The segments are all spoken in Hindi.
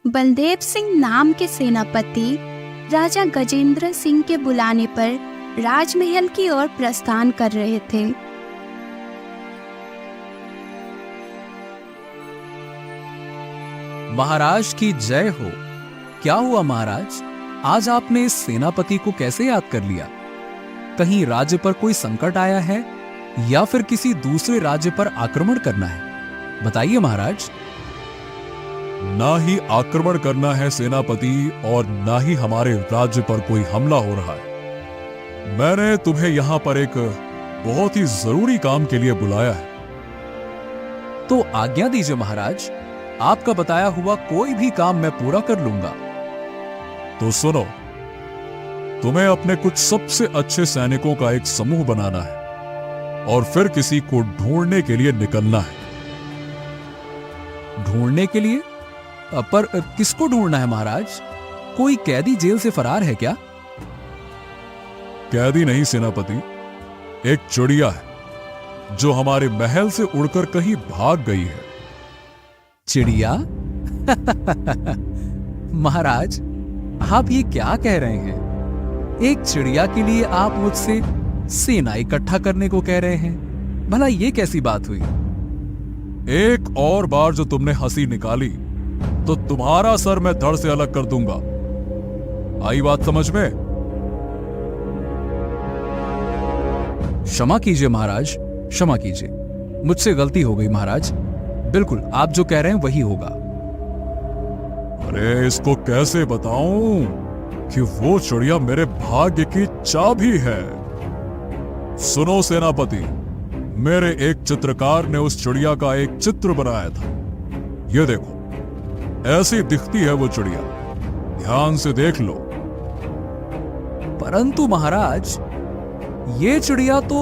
बलदेव सिंह नाम के सेनापति राजा गजेंद्र सिंह के बुलाने पर राजमहल की ओर प्रस्थान कर रहे थे। महाराज की जय हो। क्या हुआ महाराज, आज आपने इस सेनापति को कैसे याद कर लिया? कहीं राज्य पर कोई संकट आया है या फिर किसी दूसरे राज्य पर आक्रमण करना है? बताइए महाराज। ना ही आक्रमण करना है सेनापति और ना ही हमारे राज्य पर कोई हमला हो रहा है। मैंने तुम्हें यहां पर एक बहुत ही जरूरी काम के लिए बुलाया है। तो आज्ञा दीजिए महाराज, आपका बताया हुआ कोई भी काम मैं पूरा कर लूंगा। तो सुनो, तुम्हें अपने कुछ सबसे अच्छे सैनिकों का एक समूह बनाना है और फिर किसी को ढूंढने के लिए निकलना है। ढूंढने के लिए? पर किसको ढूंढना है महाराज? कोई कैदी जेल से फरार है क्या? कैदी नहीं सेनापति, एक चिड़िया है जो हमारे महल से उड़कर कहीं भाग गई है। चिड़िया? महाराज, आप ये क्या कह रहे हैं? एक चिड़िया के लिए आप मुझसे सेना इकट्ठा करने को कह रहे हैं? भला ये कैसी बात हुई? एक और बार जो तुमने हंसी निकाली तो तुम्हारा सर मैं धड़ से अलग कर दूंगा। आई बात समझ में? क्षमा कीजिए महाराज, क्षमा कीजिए, मुझसे गलती हो गई महाराज। बिल्कुल आप जो कह रहे हैं वही होगा। अरे इसको कैसे बताऊं कि वो चिड़िया मेरे भाग्य की चाबी है। सुनो सेनापति, मेरे एक चित्रकार ने उस चिड़िया का एक चित्र बनाया था। ये देखो, ऐसी दिखती है वो चिड़िया, ध्यान से देख लो। परंतु महाराज, ये चिड़िया तो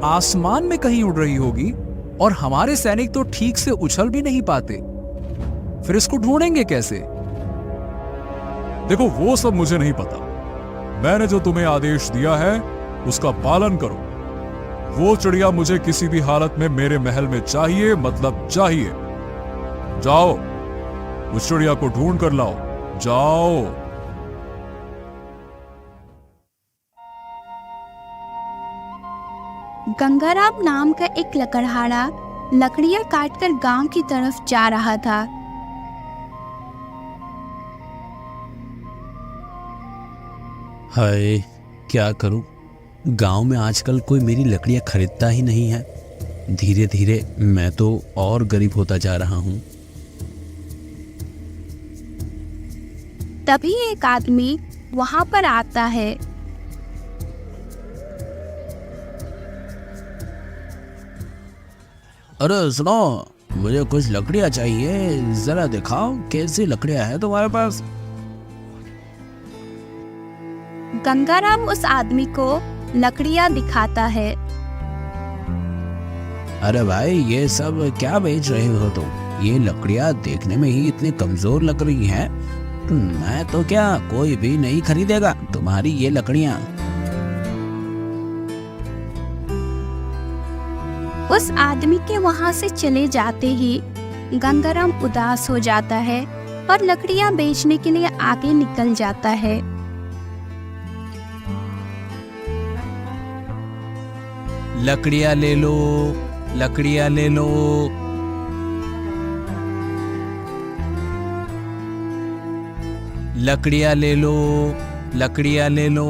आसमान में कहीं उड़ रही होगी और हमारे सैनिक तो ठीक से उछल भी नहीं पाते, फिर इसको ढूंढेंगे कैसे? देखो, वो सब मुझे नहीं पता। मैंने जो तुम्हें आदेश दिया है उसका पालन करो। वो चिड़िया मुझे किसी भी हालत में मेरे महल में चाहिए, मतलब चाहिए। जाओ, उस चिड़िया को ढूंढ कर लाओ, जाओ। गंगाराम नाम का एक लकड़हारा लकड़ियां काटकर गांव की तरफ जा रहा था। हाय, क्या करूं? गांव में आजकल कोई मेरी लकड़ियां खरीदता ही नहीं है। धीरे धीरे मैं तो और गरीब होता जा रहा हूं। तभी एक आदमी वहां पर आता है। अरे सुनो, मुझे कुछ लकड़ियां चाहिए, जरा दिखाओ कैसी लकड़ियां है तुम्हारे पास। गंगाराम उस आदमी को लकड़ियां दिखाता है। अरे भाई, ये सब क्या बेच रहे हो तुम? ये लकड़ियां देखने में ही इतनी कमजोर लग रही हैं। मैं तो क्या, कोई भी नहीं खरीदेगा तुम्हारी ये लकड़ियां। उस आदमी के वहां से चले जाते ही गंगाराम उदास हो जाता है और लकड़ियां बेचने के लिए आगे निकल जाता है। लकड़ियां ले लो, लकड़ियां ले लो। लकड़ियां ले लो, लकड़ियां ले लो।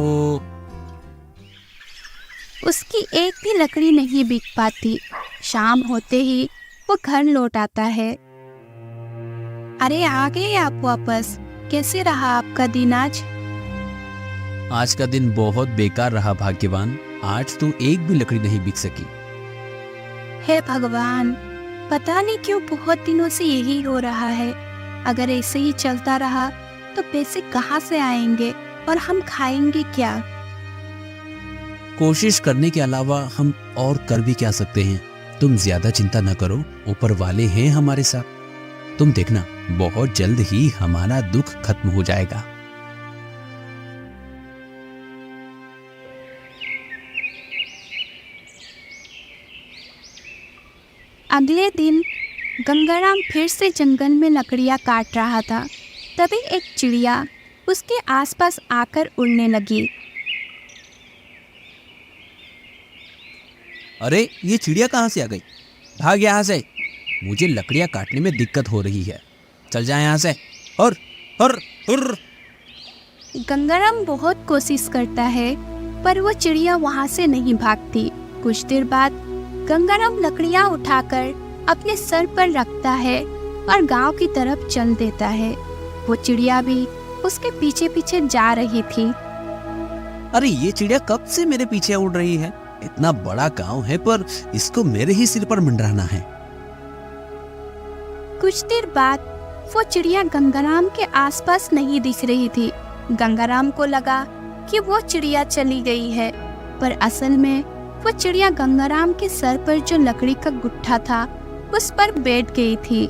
उसकी एक भी लकड़ी नहीं बिक पाती। शाम होते ही वो घर लौट आता है। अरे आ गए आप वापस। कैसे रहा आपका दिन आज? आज का दिन बहुत बेकार रहा भाग्यवान। आज तो एक भी लकड़ी नहीं बिक सकी। हे भगवान, पता नहीं क्यों बहुत दिनों से यही हो रहा है। अगर ऐसे ही चलता रहा तो पैसे कहाँ से आएंगे और हम खाएंगे क्या? कोशिश करने के अलावा हम और कर भी क्या सकते हैं। तुम ज्यादा चिंता न करो, ऊपर वाले हैं हमारे साथ। तुम देखना, बहुत जल्द ही हमारा दुख खत्म हो जाएगा। अगले दिन गंगाराम फिर से जंगल में लकड़ियां काट रहा था। तभी एक चिड़िया उसके आसपास आकर उड़ने लगी। अरे ये चिड़िया कहाँ से आ गई? भाग यहाँ से, मुझे लकड़ियाँ काटने में दिक्कत हो रही है। चल जाए यहाँ से। और और गंगाराम बहुत कोशिश करता है पर वो चिड़िया वहाँ से नहीं भागती। कुछ देर बाद गंगाराम लकड़ियाँ उठाकर अपने सर पर रखता है और गांव की तरफ चल देता है। वो चिड़िया भी उसके पीछे पीछे जा रही थी। अरे ये चिड़िया कब से मेरे पीछे उड़ रही है? इतना बड़ा गांव है पर इसको मेरे ही सिर पर मंडराना है। कुछ देर बाद वो चिड़िया गंगाराम के आसपास नहीं दिख रही थी। गंगाराम को लगा कि वो चिड़िया चली गई है, पर असल में वो चिड़िया गंगाराम के सर पर जो लकड़ी का गुट्ठा था उस पर बैठ गई थी।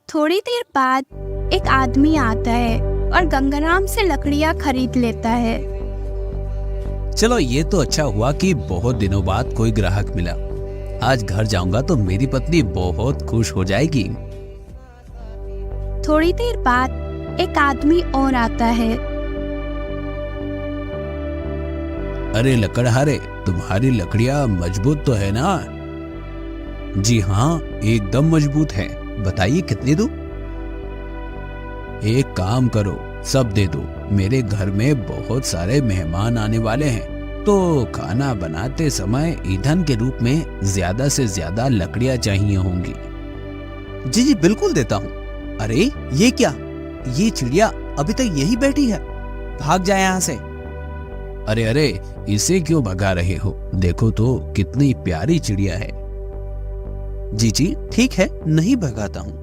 थोड़ी देर बाद एक आदमी आता है और गंगाराम से लकड़ियाँ खरीद लेता है। चलो ये तो अच्छा हुआ कि बहुत दिनों बाद कोई ग्राहक मिला। आज घर जाऊंगा तो मेरी पत्नी बहुत खुश हो जाएगी। थोड़ी देर बाद एक आदमी और आता है। अरे लकड़हारे, तुम्हारी लकड़ियाँ मजबूत तो है ना? जी हाँ, एकदम मजबूत है। बताइए कितनी दूं? एक काम करो, सब दे दो। मेरे घर में बहुत सारे मेहमान आने वाले हैं, तो खाना बनाते समय ईंधन के रूप में ज्यादा से ज्यादा लकड़ियाँ चाहिए होंगी। जी जी बिल्कुल देता हूँ। अरे ये क्या? ये चिड़िया अभी तक यही बैठी है। भाग जाए यहाँ से। अरे अरे, इसे क्यों भगा रहे हो? देखो तो कितनी प्यारी चिड़िया है। जी जी ठीक है, नहीं भगाता हूँ।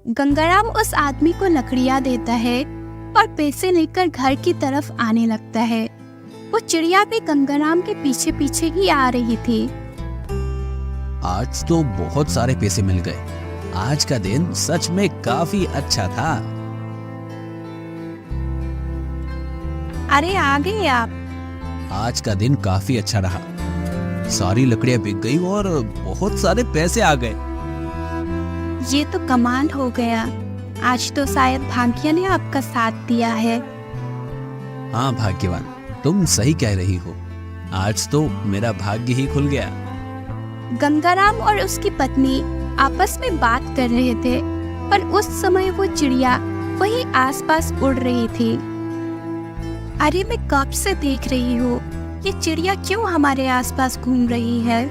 गंगाराम उस आदमी को लकड़ियाँ देता है और पैसे लेकर घर की तरफ आने लगता है। वो चिड़िया भी गंगाराम के पीछे पीछे ही आ रही थी। आज तो बहुत सारे पैसे मिल गए। आज का दिन सच में काफी अच्छा था। अरे आ गए आप। आज का दिन काफी अच्छा रहा। सारी लकड़ियां बिक गई और बहुत सारे पैसे आ गए। ये तो कमाल हो गया। आज तो शायद भाग्य ने आपका साथ दिया है। हाँ भाग्यवान, तुम सही कह रही हो। आज तो मेरा भाग्य ही खुल गया। गंगाराम और उसकी पत्नी आपस में बात कर रहे थे, पर उस समय वो चिड़िया वही आसपास उड़ रही थी। अरे मैं कब से देख रही हूँ, ये चिड़िया क्यों हमारे आसपास घूम रही है?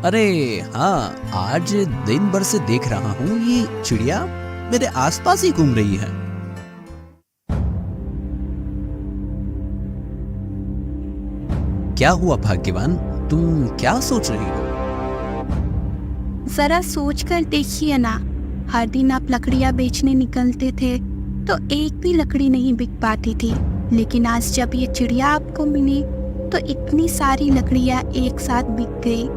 अरे हाँ, आज दिन भर से देख रहा हूँ ये चिड़िया मेरे आसपास ही घूम रही है। क्या हुआ भाग्यवान, तुम क्या सोच रही हो? जरा सोच कर देखिए ना, हर दिन आप लकड़ियाँ बेचने निकलते थे तो एक भी लकड़ी नहीं बिक पाती थी, लेकिन आज जब ये चिड़िया आपको मिली तो इतनी सारी लकड़ियाँ एक साथ बिक गई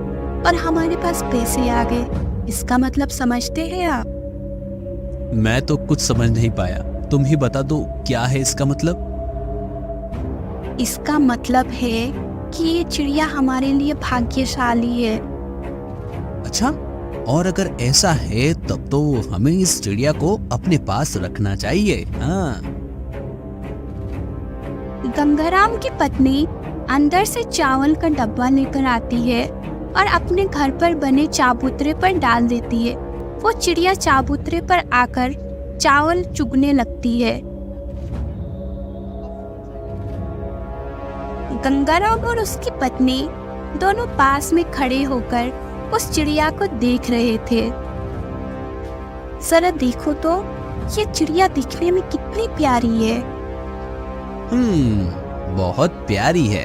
और हमारे पास पैसे आ गए। इसका मतलब समझते हैं आप? मैं तो कुछ समझ नहीं पाया, तुम ही बता दो क्या है इसका मतलब? इसका मतलब है कि ये चिड़िया हमारे लिए भाग्यशाली है। अच्छा, और अगर ऐसा है तब तो हमें इस चिड़िया को अपने पास रखना चाहिए। हाँ। गंगाराम की पत्नी अंदर से चावल का डब्बा लेकर आती है और अपने घर पर बने चाबूतरे पर डाल देती है। वो चिड़िया चाबूतरे पर आकर चावल चुगने लगती है। गंगाराम और उसकी पत्नी दोनों पास में खड़े होकर उस चिड़िया को देख रहे थे। जरा देखो तो, ये चिड़िया दिखने में कितनी प्यारी है। बहुत प्यारी है।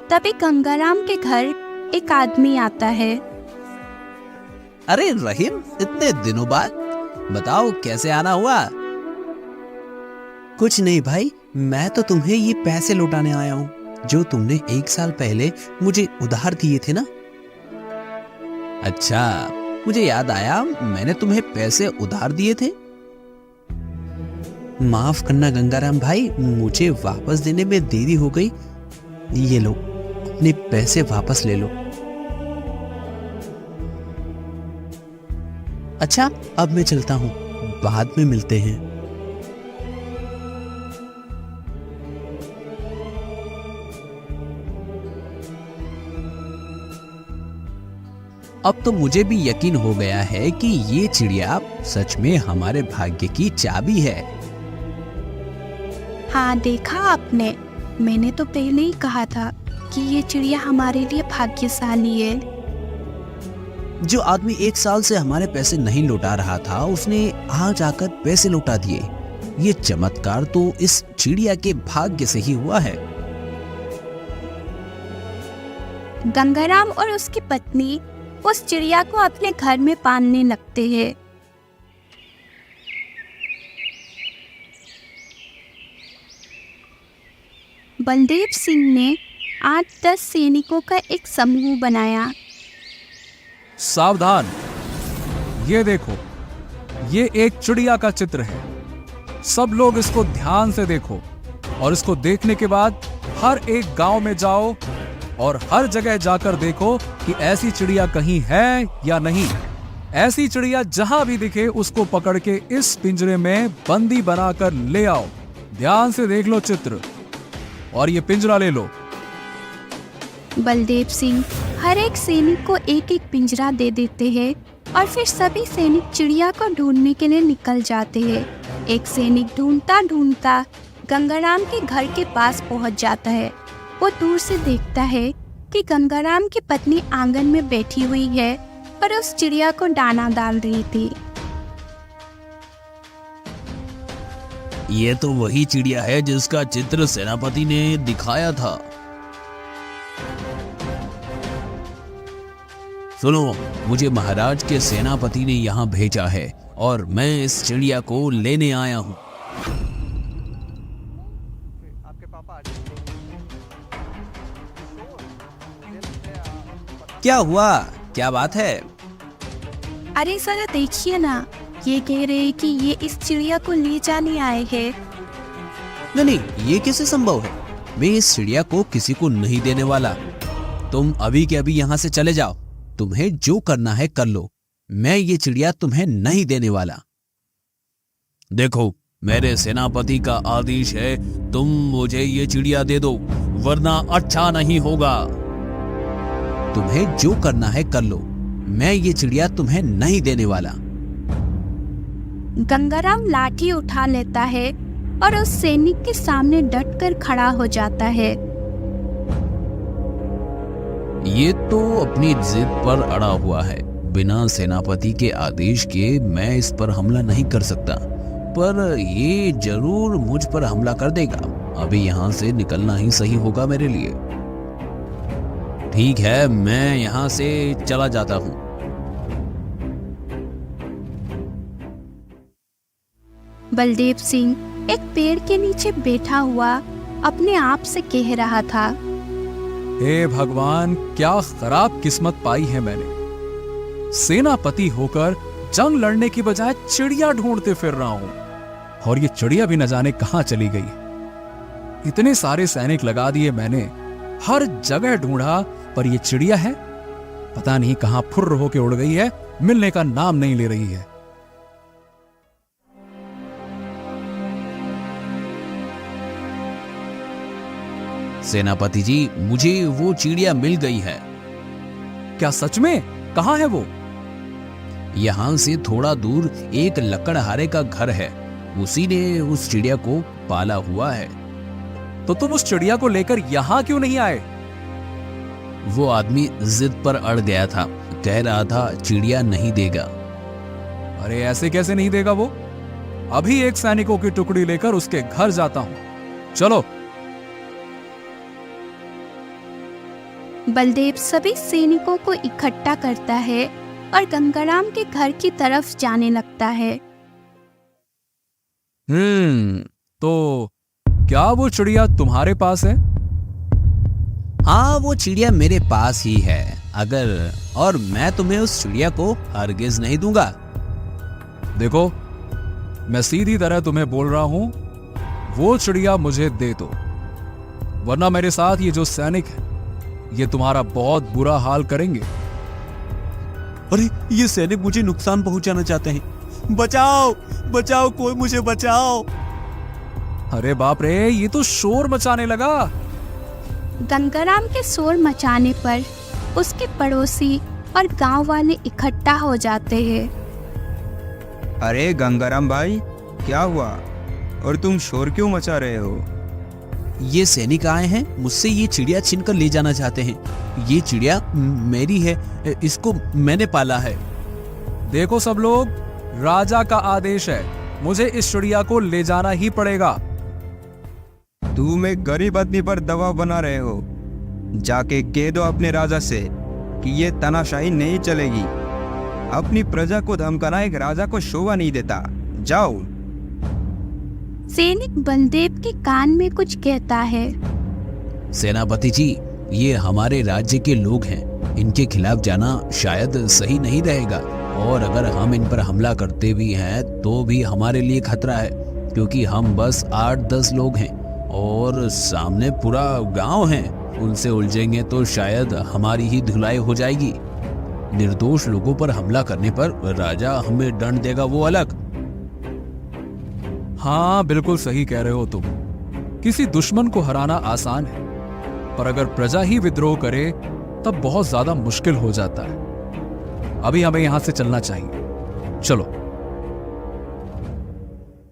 तभी गंगाराम के घर एक आदमी आता है। अरे रहीम, इतने दिनों बाद, बताओ कैसे आना हुआ? कुछ नहीं भाई, मैं तो तुम्हें ये पैसे लौटाने आया हूँ जो तुमने 1 साल पहले मुझे उधार दिए थे ना। अच्छा, मुझे याद आया, मैंने तुम्हें पैसे उधार दिए थे। माफ करना गंगाराम भाई, मुझे वापस देने में देरी हो गई। ये लो, अपने पैसे वापस ले लो। अच्छा, अब मैं चलता हूँ, बाद में मिलते हैं। अब तो मुझे भी यकीन हो गया है कि ये चिड़िया सच में हमारे भाग्य की चाबी है। हाँ, देखा आपने, मैंने तो पहले ही कहा था कि ये चिड़िया हमारे लिए भाग्यशाली है। जो आदमी 1 साल से हमारे पैसे नहीं लौटा रहा था, उसने आज आकर पैसे लौटा दिए। ये चमत्कार तो इस चिड़िया के भाग्य से ही हुआ है। गंगाराम और उसकी पत्नी उस चिड़िया को अपने घर में पालने लगते हैं। बलदेव सिंह ने 8-10 सैनिकों का एक समूह बनाया। सावधान, ये देखो, ये एक चिड़िया का चित्र है। सब लोग इसको ध्यान से देखो और इसको देखने के बाद हर एक गांव में जाओ और हर जगह जाकर देखो कि ऐसी चिड़िया कहीं है या नहीं। ऐसी चिड़िया जहां भी दिखे उसको पकड़ के इस पिंजरे में बंदी बनाकर ले आओ। ध्यान से देख लो चित्र और ये पिंजरा ले लो। बलदेव सिंह हर एक सैनिक को एक एक पिंजरा दे देते हैं और फिर सभी सैनिक चिड़िया को ढूंढने के लिए निकल जाते हैं। एक सैनिक ढूंढता ढूंढता गंगाराम के घर के पास पहुंच जाता है। वो दूर से देखता है कि गंगाराम की पत्नी आंगन में बैठी हुई है और उस चिड़िया को दाना डाल रही थी। ये तो वही चिड़िया है जिसका चित्र सेनापति ने दिखाया था। सुनो, मुझे महाराज के सेनापति ने यहाँ भेजा है और मैं इस चिड़िया को लेने आया हूँ। क्या हुआ? क्या बात है? अरे जरा देखिए ना, ये कह रहे हैं कि ये इस चिड़िया को ले जाने आए हैं। नहीं, ये कैसे संभव है? मैं इस चिड़िया को किसी को नहीं देने वाला। तुम अभी के अभी यहाँ से चले जाओ। तुम्हें जो करना है कर लो। मैं ये चिड़िया तुम्हें नहीं देने वाला। देखो, मेरे सेनापति का आदेश है, तुम मुझे ये चिड़िया दे दो, वरना अच्छा नहीं होगा। तुम्हें जो करना है कर लो। मैं ये चिड़िया तुम्हें नहीं देने वाला। गंगाराम लाठी उठा लेता है और उस सैनिक के सामने डटकर खड़ा हो जाता है। ये तो अपनी जिद पर अड़ा हुआ है। बिना सेनापति के आदेश के मैं इस पर हमला नहीं कर सकता, पर ये जरूर मुझ पर हमला कर देगा। अभी यहाँ से निकलना ही सही होगा मेरे लिए। ठीक है, मैं यहाँ से चला जाता हूँ। बलदेव सिंह एक पेड़ के नीचे बैठा हुआ अपने आप से कह रहा था, हे भगवान, क्या खराब किस्मत पाई है मैंने। सेनापति होकर जंग लड़ने की बजाय चिड़िया ढूंढते फिर रहा हूं और ये चिड़िया भी न जाने कहां चली गई। इतने सारे सैनिक लगा दिए मैंने, हर जगह ढूंढा, पर ये चिड़िया है पता नहीं कहां फुर्र होके उड़ गई है, मिलने का नाम नहीं ले रही है। सेनापति जी, मुझे वो चिड़िया मिल गई है। क्या सच में? कहां है वो? यहाँ से थोड़ा दूर एक लकड़हारे का घर है, उसी ने उस चिड़िया को पाला हुआ है। तो तुम उस चिड़िया को लेकर यहां क्यों नहीं आए? वो आदमी जिद पर अड़ गया था, कह रहा था चिड़िया नहीं देगा। अरे ऐसे कैसे नहीं देगा वो? अभी एक सैनिकों की टुकड़ी लेकर उसके घर जाता हूं, चलो। बलदेव सभी सैनिकों को इकट्ठा करता है और गंगाराम के घर की तरफ जाने लगता है। तो क्या वो चिड़िया तुम्हारे पास है? हाँ, वो चिड़िया मेरे पास ही है, और मैं तुम्हें उस चिड़िया को हरगिज नहीं दूंगा। देखो, मैं सीधी तरह तुम्हें बोल रहा हूं, वो चिड़िया मुझे दे दो, वरना मेरे साथ ये जो सैनिक है ये तुम्हारा बहुत बुरा हाल करेंगे। अरे ये सैनिक मुझे नुकसान पहुंचाना चाहते हैं। बचाओ बचाओ, कोई मुझे बचाओ। अरे बाप रे, ये तो शोर मचाने लगा। गंगाराम के शोर मचाने पर उसके पड़ोसी और गांव वाले इकट्ठा हो जाते हैं। अरे गंगाराम भाई, क्या हुआ और तुम शोर क्यों मचा रहे हो? ये सैनिक आए हैं, मुझसे ये चिड़िया छीन कर ले जाना चाहते हैं। ये चिड़िया मेरी है, इसको मैंने पाला है। देखो सब लोग, राजा का आदेश है, मुझे इस चिड़िया को ले जाना ही पड़ेगा। तुम एक गरीब आदमी पर दबाव बना रहे हो। जाके कह दो अपने राजा से कि ये तानाशाही नहीं चलेगी। अपनी प्रजा को धमकाना एक राजा को शोभा नहीं देता। जाओ। सैनिक बलदेव के कान में कुछ कहता है। सेनापति जी, ये हमारे राज्य के लोग हैं, इनके खिलाफ जाना शायद सही नहीं रहेगा। और अगर हम इन पर हमला करते भी हैं तो भी हमारे लिए खतरा है, क्योंकि हम बस 8-10 लोग हैं और सामने पूरा गांव है। उनसे उलझेंगे तो शायद हमारी ही धुलाई हो जाएगी। निर्दोष लोगों पर हमला करने पर राजा हमें दंड देगा, वो अलग। हाँ, बिल्कुल सही कह रहे हो तुम। किसी दुश्मन को हराना आसान है, पर अगर प्रजा ही विद्रोह करे तब बहुत ज्यादा मुश्किल हो जाता है। अभी हमें यहां से चलना चाहिए, चलो।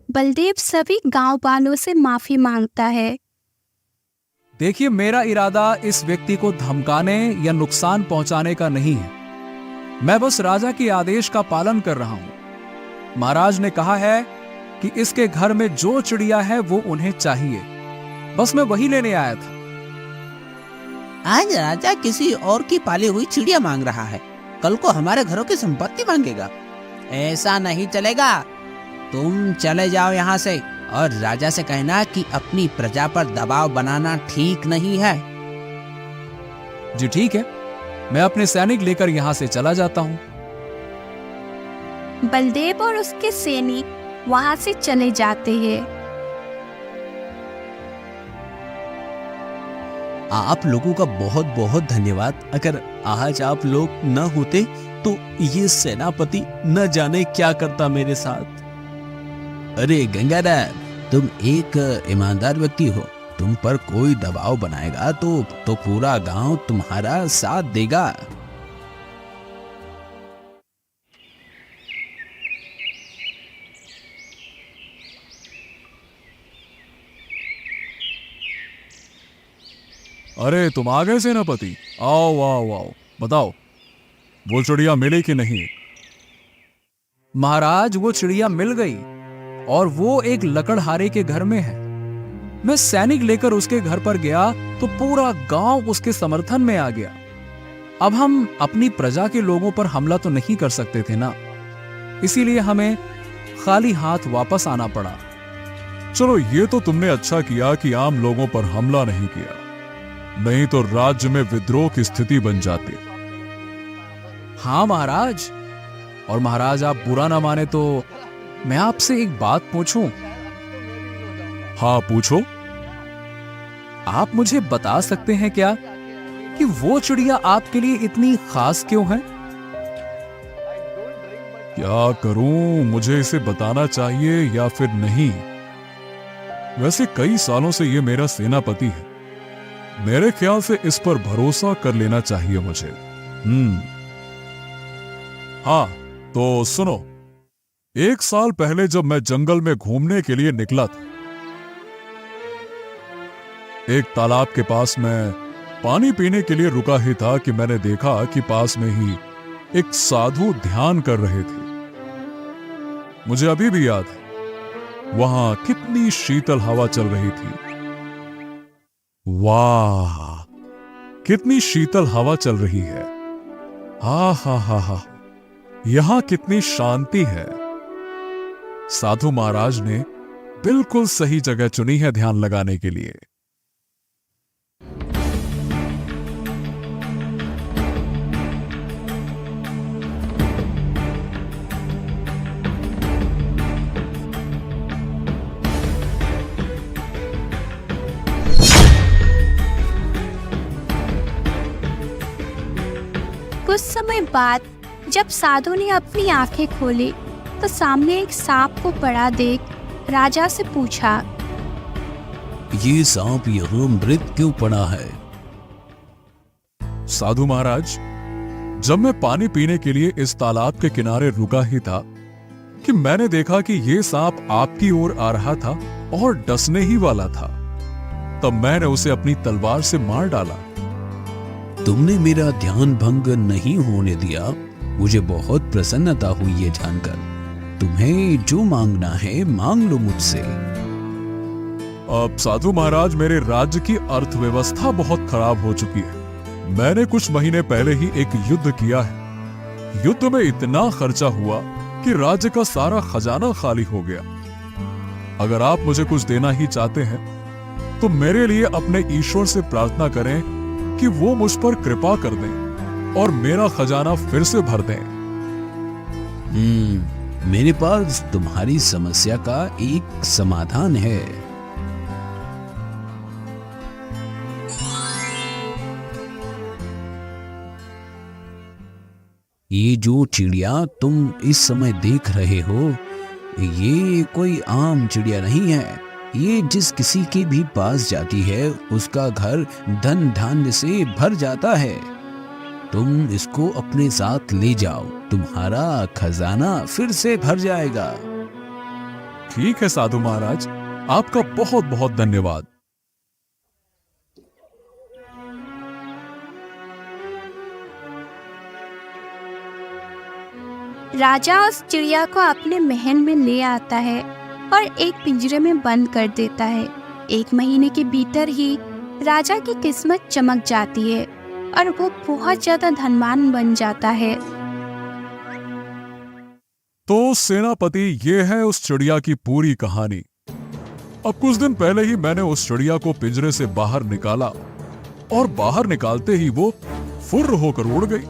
बलदेव सभी गांव वालों से माफी मांगता है। देखिए, मेरा इरादा इस व्यक्ति को धमकाने या नुकसान पहुंचाने का नहीं है। मैं बस राजा के आदेश का पालन कर रहा हूं। महाराज ने कहा है कि इसके घर में जो चिड़िया है वो उन्हें चाहिए, बस मैं वही लेने आया था। आज राजा किसी और की पाली हुई चिड़िया मांग रहा है, कल को हमारे घरों की संपत्ति मांगेगा। ऐसा नहीं चलेगा। तुम चले जाओ यहाँ से और राजा से कहना कि अपनी प्रजा पर दबाव बनाना ठीक नहीं है। जी ठीक है, मैं अपने सैनिक लेकर यहां से चला जाता हूं। बलदेव और उसके सैनिक वहां से चले जाते हैं। आप लोगों का बहुत बहुत धन्यवाद। अगर आज आप लोग न होते तो ये सेनापति न जाने क्या करता मेरे साथ। अरे गंगाराम, तुम एक ईमानदार व्यक्ति हो। तुम पर कोई दबाव बनाएगा तो पूरा गांव तुम्हारा साथ देगा। अरे तुम आ गए सेनापति, आओ आओ आओ, बताओ वो चिड़िया मिली कि नहीं? महाराज, वो चिड़िया मिल गई और वो एक लकड़हारे के घर में है। मैं सैनिक लेकर उसके घर पर गया तो पूरा गांव उसके समर्थन में आ गया। अब हम अपनी प्रजा के लोगों पर हमला तो नहीं कर सकते थे ना, इसीलिए हमें खाली हाथ वापस आना पड़ा। चलो, ये तो तुमने अच्छा किया कि आम लोगों पर हमला नहीं किया, नहीं तो राज्य में विद्रोह की स्थिति बन जाती। हाँ महाराज, और महाराज आप बुरा ना माने तो मैं आपसे एक बात पूछूं? हाँ पूछो। आप मुझे बता सकते हैं क्या कि वो चिड़िया आपके लिए इतनी खास क्यों है? क्या करूं, मुझे इसे बताना चाहिए या फिर नहीं? वैसे कई सालों से ये मेरा सेनापति है, मेरे ख्याल से इस पर भरोसा कर लेना चाहिए मुझे। हाँ तो सुनो, 1 साल पहले जब मैं जंगल में घूमने के लिए निकला था, एक तालाब के पास मैं पानी पीने के लिए रुका ही था कि मैंने देखा कि पास में ही एक साधु ध्यान कर रहे थे। मुझे अभी भी याद है, वहां कितनी शीतल हवा चल रही थी। वाह, कितनी शीतल हवा चल रही है। हा हा हा हा, यहां कितनी शांति है। साधु महाराज ने बिल्कुल सही जगह चुनी है ध्यान लगाने के लिए। कुछ समय बाद जब साधु ने अपनी आंखें खोली तो सामने एक सांप को पड़ा देख राजा से पूछा, ये सांप यहाँ मृत क्यों पड़ा है? साधु महाराज, जब मैं पानी पीने के लिए इस तालाब के किनारे रुका ही था कि मैंने देखा कि ये सांप आपकी ओर आ रहा था और डसने ही वाला था। तब मैंने उसे अपनी तलवार से मार डाला। तुमने मेरा ध्यान भंग नहीं होने दिया। मुझे बहुत प्रसन्नता हुई ये जानकर। तुम्हें जो मांगना है मांग लो मुझसे। अब साधु महाराज, मेरे राज्य की अर्थव्यवस्था बहुत खराब हो चुकी है। मैंने कुछ महीने पहले ही एक युद्ध किया है। युद्ध में इतना खर्चा हुआ कि राज्य का सारा खजाना खाली हो गया। अगर आप मुझे कुछ देना ही चाहते हैं तो मेरे लिए अपने ईश्वर से प्रार्थना करें कि वो मुझ पर कृपा कर दें और मेरा खजाना फिर से भर दें। मेरे पास तुम्हारी समस्या का एक समाधान है। ये जो चिड़िया तुम इस समय देख रहे हो, ये कोई आम चिड़िया नहीं है। ये जिस किसी के भी पास जाती है उसका घर धन धान्य से भर जाता है। तुम इसको अपने साथ ले जाओ, तुम्हारा खजाना फिर से भर जाएगा। ठीक है साधु महाराज, आपका बहुत बहुत धन्यवाद। राजा उस चिड़िया को अपने महल में ले आता है और एक पिंजरे में बंद कर देता है। 1 महीने के भीतर ही राजा की किस्मत चमक जाती है और वो बहुत ज्यादा धनवान बन जाता है। तो सेनापति, ये है उस चिड़िया की पूरी कहानी। अब कुछ दिन पहले ही मैंने उस चिड़िया को पिंजरे से बाहर निकाला और बाहर निकालते ही वो फुर्र होकर उड़ गई।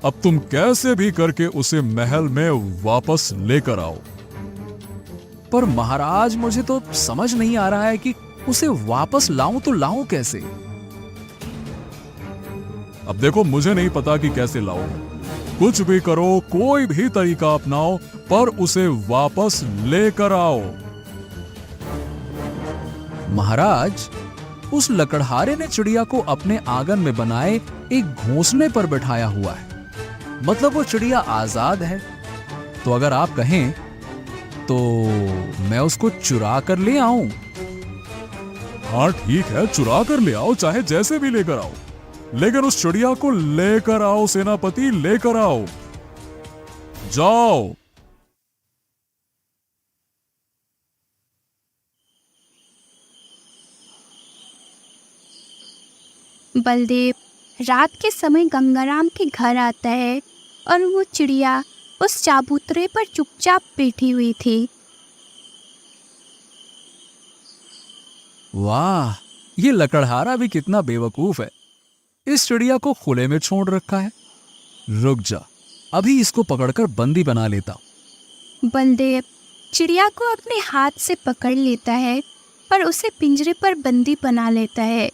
अब तुम कैसे भी करके उसे महल में वापस लेकर आओ। पर महाराज, मुझे तो समझ नहीं आ रहा है कि उसे वापस लाऊं तो लाऊं कैसे? अब देखो, मुझे नहीं पता कि कैसे लाओ। कुछ भी करो, कोई भी तरीका अपनाओ, पर उसे वापस लेकर आओ। महाराज, उस लकड़हारे ने चिड़िया को अपने आंगन में बनाए एक घोंसले पर बिठाया हुआ है। मतलब वो चिड़िया आजाद है। तो अगर आप कहें तो मैं उसको चुरा कर ले आऊं। हाँ ठीक है, चुरा कर ले आओ, चाहे जैसे भी लेकर आओ, लेकिन उस चिड़िया को लेकर आओ सेनापति, लेकर आओ। जाओ। बलदेव रात के समय गंगाराम के घर आता है और वो चिड़िया उस चाबूतरे पर चुपचाप बैठी हुई थी। वाह, ये लकड़हारा भी कितना बेवकूफ है। इस चिड़िया को खुले में छोड़ रखा है। रुक जा, अभी इसको पकड़कर बंदी बना लेता हूं। बलदेव चिड़िया को अपने हाथ से पकड़ लेता है और उसे पिंजरे पर बंदी बना लेता है।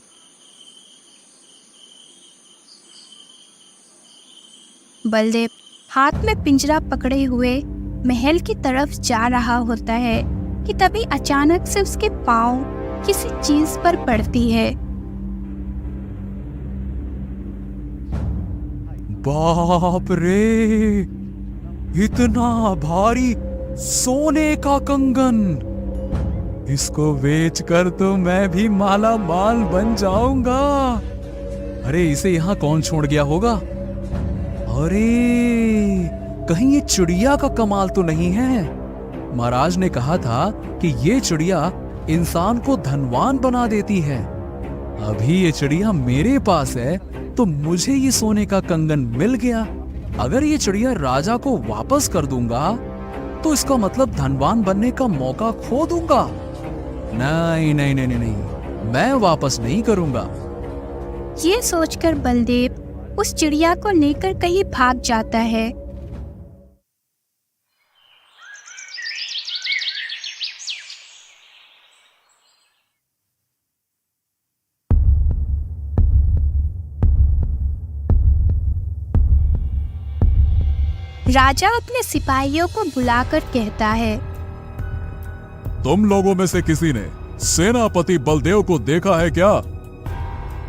बलदेव हाथ में पिंजरा पकड़े हुए महल की तरफ जा रहा होता है कि तभी अचानक से उसके पांव किसी चीज पर पड़ती है। बाप रे, इतना भारी सोने का कंगन! इसको बेचकर तो मैं भी माला माल बन जाऊंगा। अरे, इसे यहाँ कौन छोड़ गया होगा? अरे, कहीं ये चिड़िया का कमाल तो नहीं है? महाराज ने कहा था कि ये चिड़िया इंसान को धनवान बना देती है। अभी ये चिड़िया मेरे पास है तो मुझे ये सोने का कंगन मिल गया। अगर ये चिड़िया राजा को वापस कर दूंगा तो इसका मतलब धनवान बनने का मौका खो दूंगा। नहीं नहीं नहीं नहीं, नहीं। मैं वापस नहीं करूंगा। ये सोचकर बलदेव उस चिड़िया को लेकर कहीं भाग जाता है। राजा अपने सिपाहियों को बुलाकर कहता है, तुम लोगों में से किसी ने सेनापति बलदेव को देखा है क्या?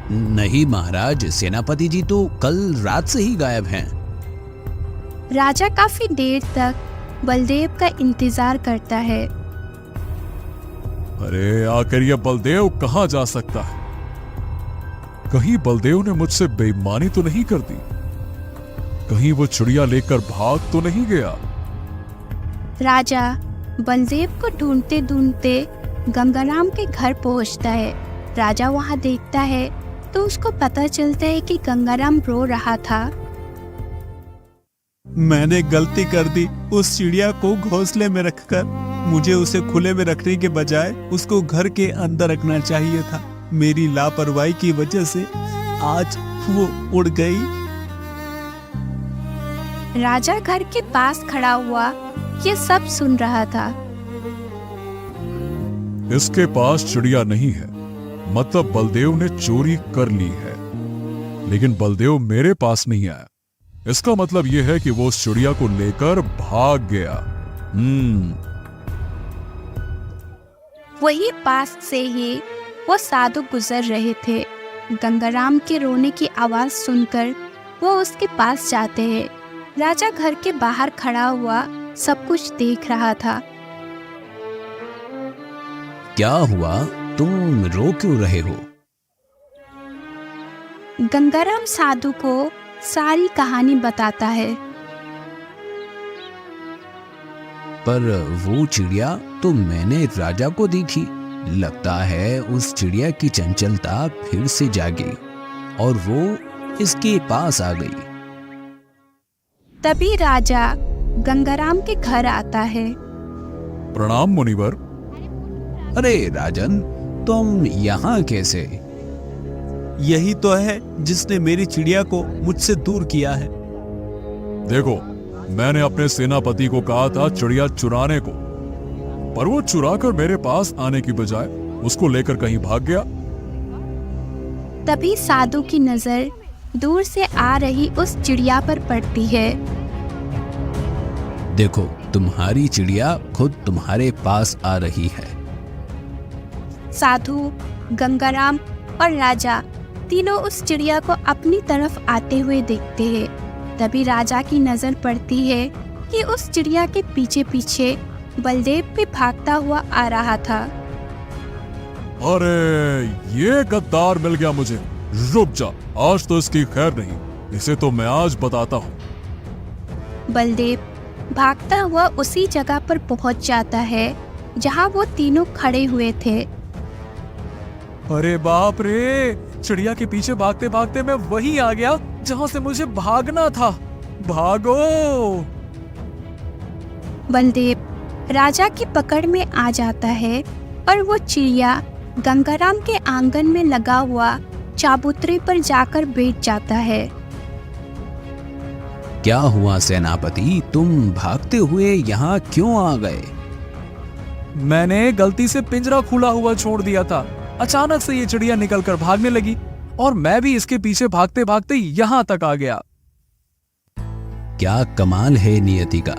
नहीं महाराज, सेनापति जी तो कल रात से ही गायब हैं। राजा काफी देर तक बलदेव का इंतजार करता है। अरे आखिर यह बलदेव कहाँ जा सकता है? कहीं बलदेव ने मुझसे बेईमानी तो नहीं कर दी? कहीं वो चिड़िया लेकर भाग तो नहीं गया? राजा बलदेव को ढूंढते ढूंढते गंगाराम के घर पहुंचता है। राजा वहां देखता है तो उसको पता चलता है कि गंगाराम रो रहा था। मैंने गलती कर दी। उस चिड़िया को घोंसले में रखकर मुझे उसे खुले में रखने के बजाय उसको घर के अंदर रखना चाहिए था। मेरी लापरवाही की वजह से आज वो उड़ गई। राजा घर के पास खड़ा हुआ ये सब सुन रहा था। इसके पास चिड़िया नहीं है, मतलब बलदेव ने चोरी कर ली है। लेकिन बलदेव मेरे पास नहीं आया, इसका मतलब यह है कि वो उस चिड़िया को लेकर भाग गया। वही पास से ही वो साधु गुजर रहे थे। गंगाराम के रोने की आवाज सुनकर वो उसके पास जाते हैं। राजा घर के बाहर खड़ा हुआ सब कुछ देख रहा था। क्या हुआ? तुम रो क्यों रहे हो? गंगाराम साधु को सारी कहानी बताता है। पर वो चिड़िया तो मैंने राजा को दी थी। लगता है उस चिड़िया की चंचलता फिर से जागी और वो इसके पास आ गई। तभी राजा गंगाराम के घर आता है। प्रणाम मुनिवर। अरे राजन, तुम यहाँ कैसे? यही तो है जिसने मेरी चिड़िया को मुझसे दूर किया है। देखो, मैंने अपने सेनापति को कहा था चिड़िया चुराने को, पर वो चुराकर मेरे पास आने की बजाय उसको लेकर कहीं भाग गया। तभी साधु की नजर दूर से आ रही उस चिड़िया पर पड़ती है। देखो, तुम्हारी चिड़िया खुद तुम्हारे पास आ रही है। साधु, गंगाराम और राजा तीनों उस चिड़िया को अपनी तरफ आते हुए देखते हैं। तभी राजा की नजर पड़ती है कि उस चिड़िया के पीछे पीछे बलदेव भी भागता हुआ आ रहा था। अरे ये गद्दार मिल गया मुझे। रुक जा, आज तो इसकी खैर नहीं, इसे तो मैं आज बताता हूँ। बलदेव भागता हुआ उसी जगह पर पहुंच जाता है जहां वो तीनों खड़े हुए थे। अरे बाप रे, चिड़िया के पीछे भागते भागते मैं वहीं आ गया जहां से मुझे भागना था। भागो! बलदेव राजा की पकड़ में आ जाता है और वो चिड़िया गंगाराम के आंगन में लगा हुआ चाबूतरे पर जाकर बैठ जाता है। क्या हुआ सेनापति, तुम भागते हुए यहाँ क्यों आ गए? मैंने गलती से पिंजरा खुला हुआ छोड़ दिया था। अचानक से ये चिड़िया निकलकर भागने लगी और मैं भी इसके पीछे भागते भागते यहाँ तक आ गया। क्या कमाल है नियति का,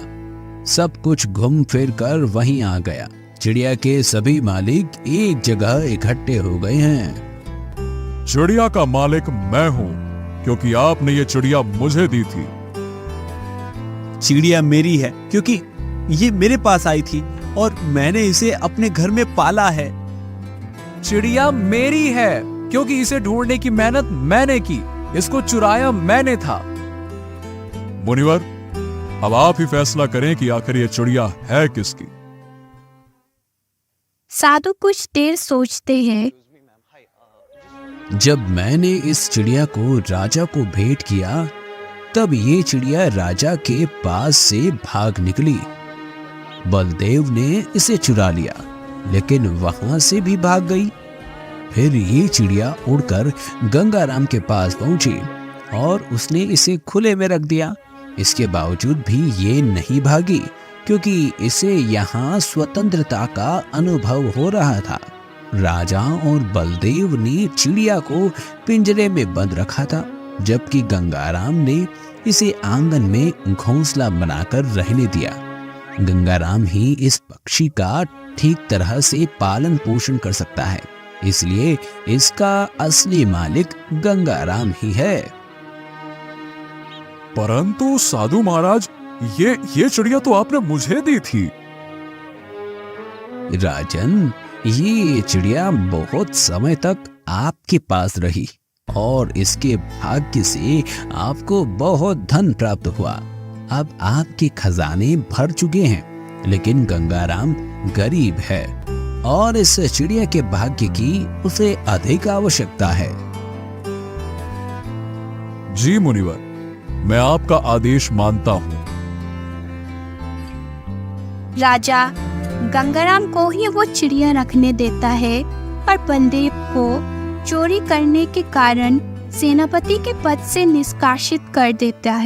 सब कुछ घूम फिर कर वहीं आ गया। चिड़िया के सभी मालिक एक जगह इकट्ठे हो गए हैं। चिड़िया का मालिक मैं हूँ, क्योंकि आपने ये चिड़िया मुझे दी थी। चिड़िया मेरी है क्योंकि ये मेरे पास आई थी और मैंने इसे अपने घर में पाला है। चिड़िया मेरी है क्योंकि इसे ढूंढने की मेहनत मैंने की, इसको चुराया मैंने था। मुनिवर, अब आप ही फैसला करें कि आखिर ये चिड़िया है किसकी। साधु कुछ देर सोचते हैं। जब मैंने इस चिड़िया को राजा को भेंट किया, तब ये चिड़िया राजा के पास से भाग निकली। बलदेव ने इसे चुरा लिया, लेकिन वहां से भी भाग गई। फिर ये चिड़िया उड़कर गंगाराम के पास पहुंची और उसने इसे खुले में रख दिया। इसके बावजूद भी ये नहीं भागी, क्योंकि इसे यहाँ स्वतंत्रता का अनुभव हो रहा था। राजा और बलदेव ने चिड़िया को पिंजरे में बंद रखा था, जबकि गंगाराम ने इसे आंगन में घोंसला बनाकर रहने दिया। गंगाराम ही इस पक्षी का ठीक तरह से पालन पोषण कर सकता है, इसलिए इसका असली मालिक गंगाराम ही है। परंतु साधु महाराज, ये चिड़िया तो आपने मुझे दी थी। राजन, ये चिड़िया बहुत समय तक आपके पास रही और इसके भाग्य से आपको बहुत धन प्राप्त हुआ। अब आपके खजाने भर चुके हैं, लेकिन गंगाराम गरीब है और इस चिड़िया के भाग्य की उसे अधिक आवश्यकता है। जी मुनिवर, मैं आपका आदेश मानता हूँ। राजा गंगाराम को ही वो चिड़िया रखने देता है, पर बलदेव को चोरी करने के कारण सेनापति के पद से निष्कासित कर देता है।